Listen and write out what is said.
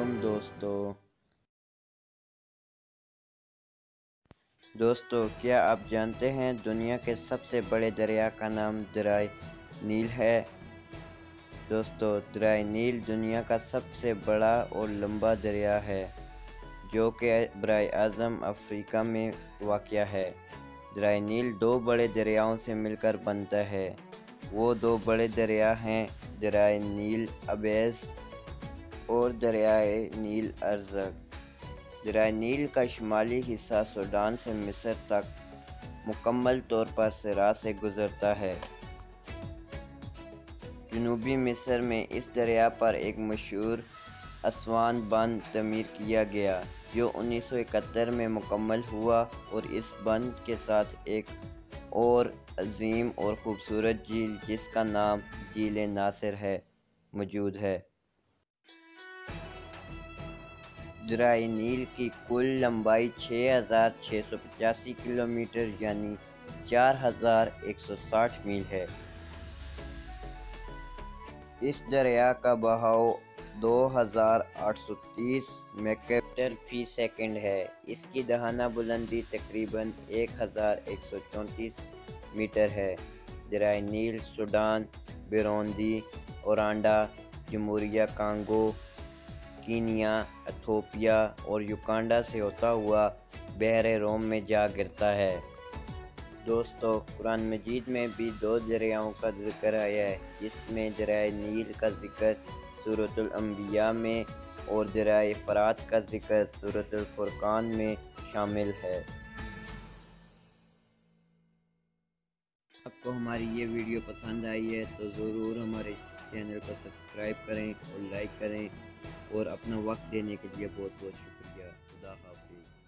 علیکم دوستو کیا آپ جانتے ہیں دنیا کے سب سے بڑے دریا کا نام دریائے نیل ہے؟ دوستو دریائے نیل دنیا کا سب سے بڑا اور لمبا دریا ہے جو کہ براہ اعظم افریقہ میں واقع ہے۔ دریائے نیل دو بڑے دریاؤں سے مل کر بنتا ہے۔ وہ دو بڑے دریا ہیں دریائے نیل ابیض اور دریائے نیل ازرق۔ دریائے نیل کا شمالی حصہ سوڈان سے مصر تک مکمل طور پر صحرا سے گزرتا ہے۔ جنوبی مصر میں اس دریا پر ایک مشہور اسوان بند تعمیر کیا گیا جو 1971 میں مکمل ہوا اور اس بند کے ساتھ ایک اور عظیم اور خوبصورت جھیل جس کا نام جھیل ناصر ہے موجود ہے۔ دریائے نیل کی کل لمبائی 6685 کلومیٹر یعنی 4160 میل ہے۔ اس دریا کا بہاؤ 2830 میٹر فی سیکنڈ ہے۔ اس کی دہانہ بلندی تقریباً 1134 میٹر ہے۔ دریائے نیل سوڈان، بیروندی، اورانڈا، جمہوریہ کانگو، کینیا، ایتھوپیا اور یوگنڈا سے ہوتا ہوا بحر روم میں جا گرتا ہے۔ دوستو قرآن مجید میں بھی دو دریاؤں کا ذکر آیا ہے جس میں دریائے نیل کا ذکر سورۃ الانبیاء میں اور دریائے فرات کا ذکر سورۃ الفرقان میں شامل ہے۔ آپ کو ہماری یہ ویڈیو پسند آئی ہے تو ضرور ہمارے چینل کو سبسکرائب کریں اور لائک کریں اور اپنا وقت دینے کے لیے بہت بہت شکریہ۔ خدا حافظ۔